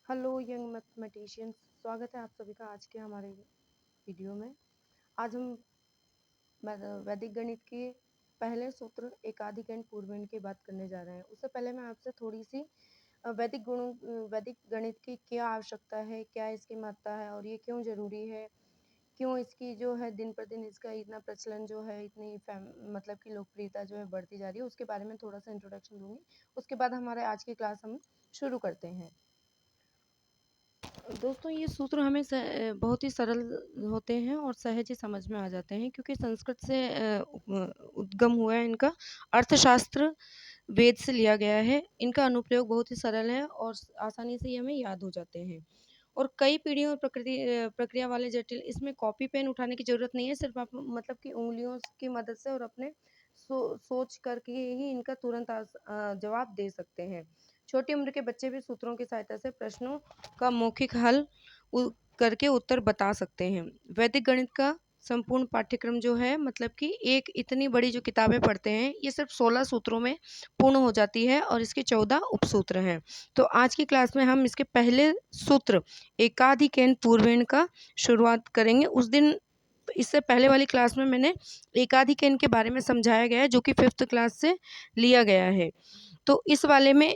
Hello young mathematicians, स्वागत है आप सभी का आज के हमारे वीडियो में। आज हम वैदिक गणित के पहले सूत्र एकाधिक एंड पूर्वेन की बात करने जा रहे हैं। उससे पहले मैं आपसे थोड़ी सी वैदिक गणित की क्या आवश्यकता है, क्या इसकी महत्ता है और ये क्यों ज़रूरी है, क्यों इसकी जो है दिन पर दिन इसका इतना प्रचलन जो है, इतनी मतलब कि लोकप्रियता जो है बढ़ती जा रही है, उसके बारे में थोड़ा सा इंट्रोडक्शन दूंगी। उसके बाद हमारे आज की क्लास हम शुरू करते हैं। दोस्तों, ये सूत्र हमें बहुत ही सरल होते हैं और सहज ही समझ में आ जाते हैं, क्योंकि संस्कृत से उद्गम हुआ है। इनका अर्थशास्त्र वेद से लिया गया है। इनका अनुप्रयोग बहुत ही सरल है और आसानी से ये हमें याद हो जाते हैं। और कई पीढ़ियों और प्रक्रिया वाले जटिल, इसमें कॉपी पेन उठाने की ज़रूरत नहीं है। सिर्फ आप मतलब कि उंगलियों की मदद से और अपने सोच करके ही इनका तुरंत जवाब दे सकते हैं। छोटी उम्र के बच्चे भी सूत्रों की सहायता से प्रश्नों का मौखिक हल करके उत्तर बता सकते हैं। वैदिक गणित का संपूर्ण पाठ्यक्रम जो है, मतलब कि एक इतनी बड़ी जो किताबें पढ़ते हैं, ये सिर्फ 16 सूत्रों में पूर्ण हो जाती है और इसके 14 उपसूत्र हैं। तो आज की क्लास में हम इसके पहले सूत्र एकाधिक एंड पूर्वेण का शुरुआत करेंगे। उस दिन इससे पहले वाली क्लास में मैंने एकाधिक एंड के बारे में समझाया गया है, जो कि 5th क्लास से लिया गया है। तो इस वाले में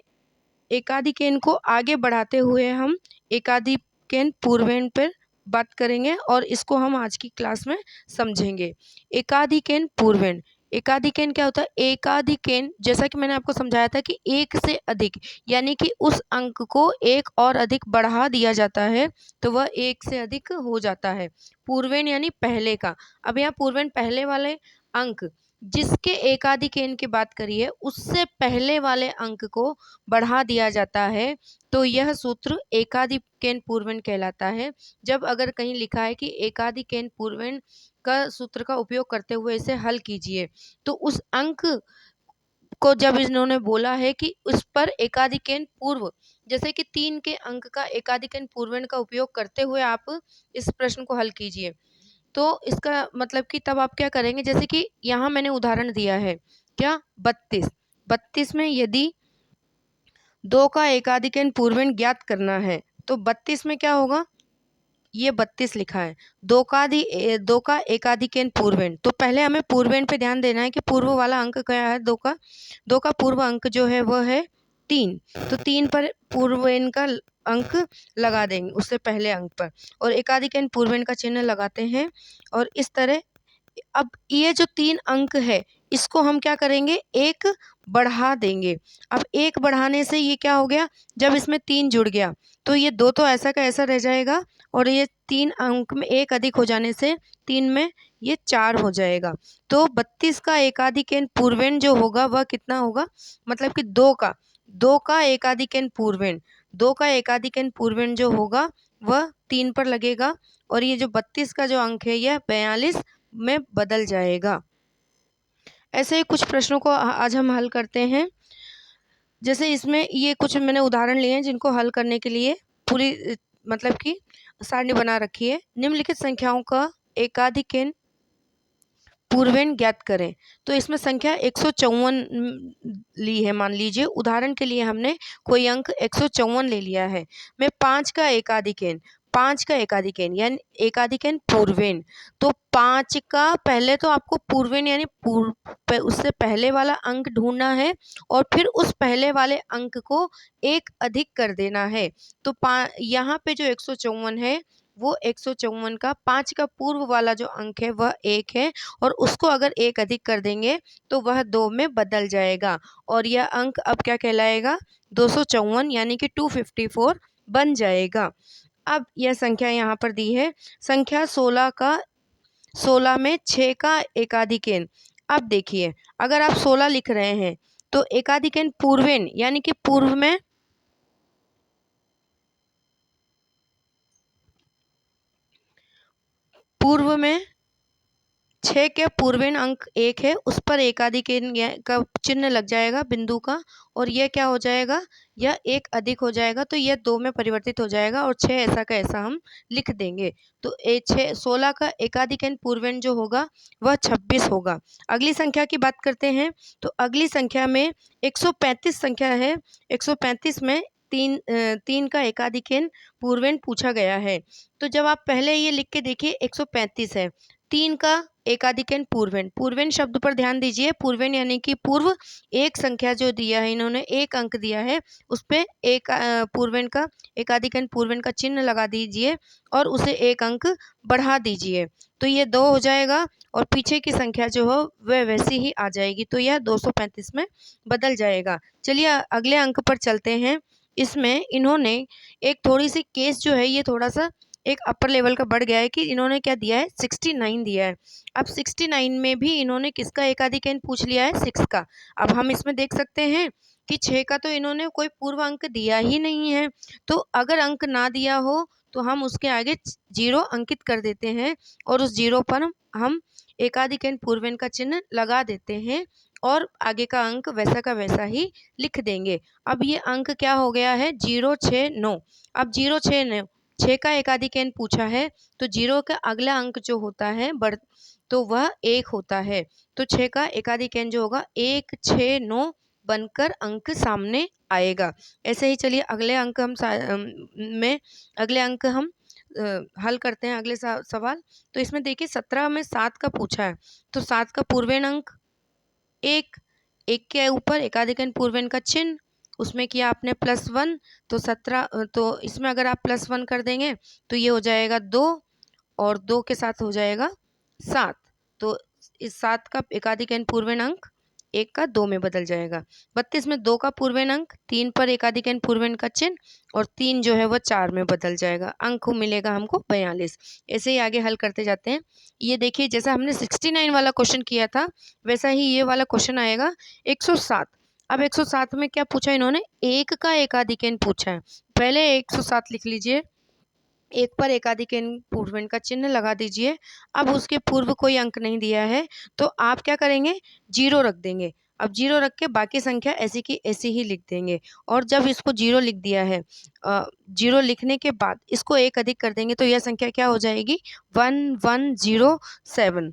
एकाधिकेन को आगे बढ़ाते हुए हम एकाधिकेन पूर्वेन पर बात करेंगे और इसको हम आज की क्लास में समझेंगे। एकाधिकेन पूर्वेन, एकाधिकेन क्या होता है? एकाधिकेन, जैसा कि मैंने आपको समझाया था कि एक से अधिक, यानी कि उस अंक को एक और अधिक बढ़ा दिया जाता है तो वह एक से अधिक हो जाता है। पूर्वेन यानी पहले का। अब यहाँ पूर्वेन पहले वाले अंक, जिसके एकाधिकेन की बात करिए, उससे पहले वाले अंक को बढ़ा दिया जाता है तो यह सूत्र एकाधिकेन पूर्वेन कहलाता है। जब अगर कहीं लिखा है कि एकाधिकेन पूर्वेन का सूत्र का उपयोग करते हुए इसे हल कीजिए, तो उस अंक को जब इन्होंने बोला है कि उस पर एकाधिकेन पूर्व, जैसे कि 3 के अंक का एकाधिकेन पूर्वेन का उपयोग करते हुए आप इस प्रश्न को हल कीजिए, तो इसका मतलब कि तब आप क्या करेंगे, जैसे कि यहाँ मैंने उदाहरण दिया है, क्या? 32 में यदि 2 का एकाधिकेन पूर्वेन ज्ञात करना है तो 32 में क्या होगा? ये 32 लिखा है, 2 का एकाधिकेन पूर्वेन। तो पहले हमें पूर्वेन पे ध्यान देना है कि पूर्व वाला अंक क्या है? 2 का पूर्व अंक जो है वह है 3। तो 3 पर पूर्वेन का अंक लगा देंगे, उससे पहले अंक पर, और एकाधिकेन पूर्वेन का चिन्ह लगाते हैं। और इस तरह अब ये जो 3 अंक है, इसको हम क्या करेंगे? 1 बढ़ा देंगे। अब 1 बढ़ाने से ये क्या हो गया? जब इसमें 3 जुड़ गया तो ये 2 तो ऐसा का ऐसा रह जाएगा और ये 3 अंक में 1 अधिक हो जाने से 3 में ये 4 हो जाएगा। तो 32 का एकाधिकेन पूर्वेन जो होगा वह कितना होगा? मतलब कि 2 का एकाधिकेन पूर्वेन, 2 का एकाधिकेन पूर्वेन जो होगा वह 3 पर लगेगा और ये जो 32 का जो अंक है यह 42 में बदल जाएगा। ऐसे ही कुछ प्रश्नों को आज हम हल करते हैं। जैसे इसमें ये कुछ मैंने उदाहरण लिए हैं जिनको हल करने के लिए पूरी मतलब कि सारणी बना रखी है। निम्नलिखित संख्याओं का एकाधिकेन पूर्वेन ज्ञात करें। तो इसमें संख्या 154 ली है। मान लीजिए उदाहरण के लिए हमने कोई अंक 154 ले लिया है। मैं 5 का एकाधिकेन यानी एकाधिकेन पूर्वेन, तो 5 का पहले तो आपको पूर्वेन यानी उससे पहले वाला अंक ढूंढना है और फिर उस पहले वाले अंक को 1 अधिक कर देना है। तो यहाँ पे जो 154 है वो 154 का 5 का पूर्व वाला जो अंक है वह 1 है और उसको अगर 1 अधिक कर देंगे तो वह 2 में बदल जाएगा और यह अंक अब क्या कहलाएगा? 254 यानी कि 254 बन जाएगा। अब यह संख्या यहाँ पर दी है, संख्या 16 में 6 का एकाधिकेन। अब देखिए, अगर आप 16 लिख रहे हैं तो एकाधिकेन पूर्वेन यानी कि पूर्व में 6 के पूर्वेन अंक 1 है, उस पर एकाधिकेन का चिन्ह लग जाएगा बिंदु का और यह क्या हो जाएगा? यह 1 अधिक हो जाएगा तो यह 2 में परिवर्तित हो जाएगा और 6 ऐसा का ऐसा हम लिख देंगे। तो 16 का एकाधिकेन पूर्वेन जो होगा वह 26 होगा। अगली संख्या की बात करते हैं। तो अगली संख्या में 135 संख्या है। 135 में 3 का एकाधिक पूर्वेन पूछा गया है। तो जब आप पहले ये लिख के देखिए 135 है, 3 का एकाधिक पूर्वेन, पूर्वेन शब्द पर ध्यान दीजिए। पूर्वेन यानी कि पूर्व, एक संख्या जो दिया है इन्होंने, एक अंक दिया है, उस पे एक पूर्वेन का एकाधिक पूर्वेन का चिन्ह लगा दीजिए और उसे एक अंक बढ़ा दीजिए, तो ये 2 हो जाएगा और पीछे की संख्या जो हो वह वैसी ही आ जाएगी, तो यह 235 में बदल जाएगा। चलिए अगले अंक पर चलते हैं। इसमें इन्होंने एक थोड़ी सी केस जो है ये थोड़ा सा एक अपर लेवल का बढ़ गया है कि इन्होंने क्या दिया है, 69 दिया है। अब 69 में भी इन्होंने किसका एकाधिक पूछ लिया है, 6 का। अब हम इसमें देख सकते हैं कि 6 का तो इन्होंने कोई पूर्व अंक दिया ही नहीं है, तो अगर अंक ना दिया हो तो हम उसके आगे 0 अंकित कर देते हैं और उस 0 पर हम एकाधिक पूर्वेन का चिन्ह लगा देते हैं और आगे का अंक वैसा का वैसा ही लिख देंगे। अब ये अंक क्या हो गया है, 069। अब 069, 6 का एकाधिक पूछा है तो 0 का अगला अंक जो होता है तो वह 1 होता है, तो 6 का एकाधिक जो होगा 169 बनकर अंक सामने आएगा। ऐसे ही चलिए अगले अंक हम हल करते हैं अगले सवाल। तो इसमें देखिए 17 में 7 का पूछा है, तो 7 का पूर्वेन अंक 1, 1 के ऊपर एकाधिक पूर्वेन का चिन्ह, उसमें किया आपने +1, तो 17, तो इसमें अगर आप +1 कर देंगे तो ये हो जाएगा 2 और 2 के साथ हो जाएगा 7, तो इस 7 का एकाधिक पूर्वेन अंक 1 का 2 में बदल जाएगा। 32 में 2 का पूर्वेन अंक, 3 पर एकाधिक पूर्वेन का चिन्ह और 3 जो है वह 4 में बदल जाएगा, अंक मिलेगा हमको 42। ऐसे ही आगे हल करते जाते हैं। ये देखिए जैसा हमने 69 वाला क्वेश्चन किया था वैसा ही ये वाला क्वेश्चन आएगा 107। अब 107 में क्या पूछा इन्होंने, 1 का एकाधिक पूछा है। पहले 107 लिख लीजिए, 1 पर एकाधिक पूर्वेन का चिन्ह लगा दीजिए। अब उसके पूर्व कोई अंक नहीं दिया है तो आप क्या करेंगे, 0 रख देंगे। अब 0 रख के बाकी संख्या ऐसी की ऐसी ही लिख देंगे और जब इसको 0 लिख दिया है, 0 लिखने के बाद इसको 1 अधिक कर देंगे तो यह संख्या क्या हो जाएगी, 1107।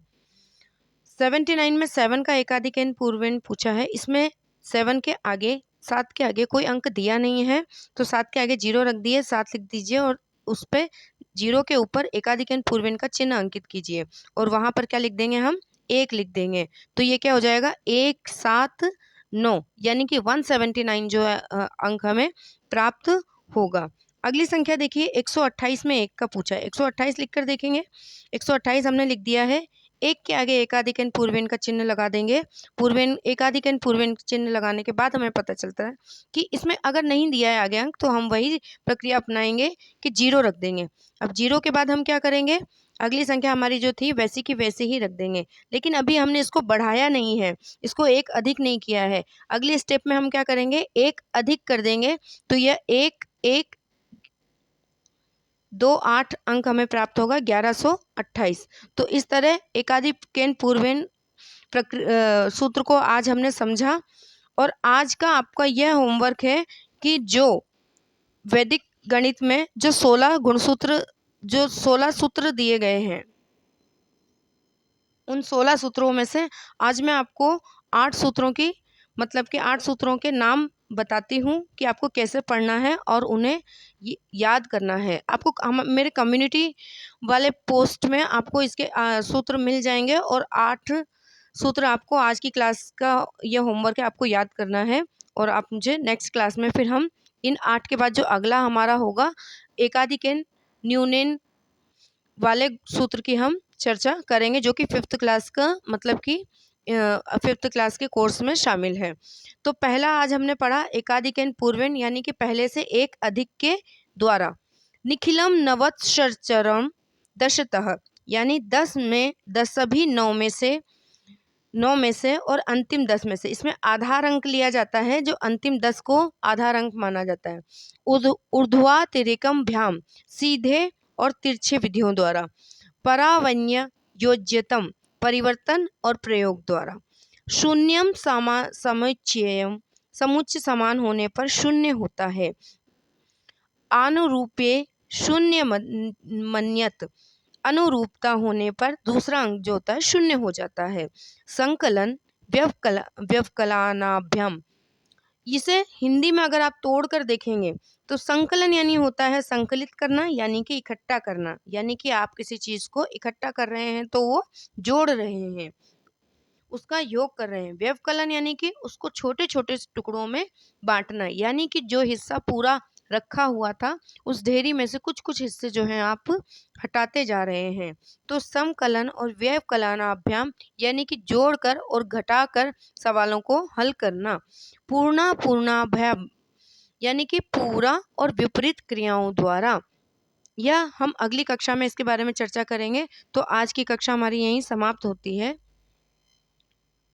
79 में 7 का एकाधिक पूर्वेन पूछा है, इसमें 7 के आगे 7 के आगे कोई अंक दिया नहीं है तो 7 के आगे 0 रख दिए, 7 लिख दीजिए और उस पे 0 के ऊपर एकाधिक पूर्वेन का चिन्ह अंकित कीजिए और वहां पर क्या लिख देंगे, हम 1 लिख देंगे, तो ये क्या हो जाएगा 179, यानी कि 179 जो है अंक हमें प्राप्त होगा। अगली संख्या देखिए 128 में 1 का पूछा है, 128 लिख कर देखेंगे। 128 हमने लिख दिया है, 1 के आगे एकाधिक पूर्वेन का चिन्ह लगा देंगे। पूर्वेन एकाधिक पूर्वेन चिन्ह लगाने के बाद हमें पता चलता है कि इसमें अगर नहीं दिया है आगे अंक तो हम वही प्रक्रिया अपनाएंगे कि 0 रख देंगे। अब 0 के बाद हम क्या करेंगे, अगली संख्या हमारी जो थी वैसी की वैसे ही रख देंगे, लेकिन अभी हमने इसको बढ़ाया नहीं है, इसको 1 अधिक नहीं किया है। अगले स्टेप में हम क्या करेंगे, 1 अधिक कर देंगे तो यह 1 1 2 8 अंक हमें प्राप्त होगा 1128। तो इस तरह एकाधिक पूर्वेन सूत्र को आज हमने समझा और आज का आपका यह होमवर्क है कि जो वैदिक गणित में जो 16 सूत्र दिए गए हैं, उन 16 सूत्रों में से आज मैं आपको 8 सूत्रों की मतलब कि 8 सूत्रों के नाम बताती हूँ कि आपको कैसे पढ़ना है और उन्हें याद करना है। आपको मेरे कम्युनिटी वाले पोस्ट में आपको इसके सूत्र मिल जाएंगे और 8 सूत्र आपको आज की क्लास का यह होमवर्क है, आपको याद करना है और आप मुझे नेक्स्ट क्लास में फिर हम इन 8 के बाद जो अगला हमारा होगा एकाधिक न्यूनेन वाले सूत्र की हम चर्चा करेंगे, जो कि 5th क्लास का मतलब कि 5th क्लास के कोर्स में शामिल है। तो पहला आज हमने पढ़ा एकाधिक पूर्वेन, यानी कि पहले से एक अधिक के द्वारा। निखिलम नवत्सरचरम दशतः, यानी 10 में 10 सभी 9 में से और अंतिम 10 में से, इसमें आधार अंक लिया जाता है, जो अंतिम 10 को आधार अंक माना जाता है। ऊर्ध्वातिरेकम भ्याम, सीधे और तिरछे विधियों द्वारा। परावन्य योज्यतम, परिवर्तन और प्रयोग द्वारा। शून्यम समुच्चयम, समुच्चय समान होने पर शून्य होता है। अनुरूपे शून्य मन्यत, अनुरूपता होने पर दूसरा अंक जो होता है शून्य हो जाता है। संकलन व्यवकलनाभ्यम, इसे हिंदी में अगर आप तोड़ कर देखेंगे तो संकलन यानी होता है संकलित करना, यानी कि इकट्ठा करना, यानी कि आप किसी चीज को इकट्ठा कर रहे हैं तो वो जोड़ रहे हैं, उसका योग कर रहे हैं। व्यवकलन यानी कि उसको छोटे छोटे टुकड़ों में बांटना, यानी कि जो हिस्सा पूरा रखा हुआ था उस ढेरी में से कुछ कुछ हिस्से जो हैं आप हटाते जा रहे हैं। तो समकलन और व्यवकलनाभ्याम यानी कि जोड़कर और घटाकर सवालों को हल करना। पूर्णाभ्याम यानी कि पूरा और विपरीत क्रियाओं द्वारा। यह हम अगली कक्षा में इसके बारे में चर्चा करेंगे। तो आज की कक्षा हमारी यहीं समाप्त होती है।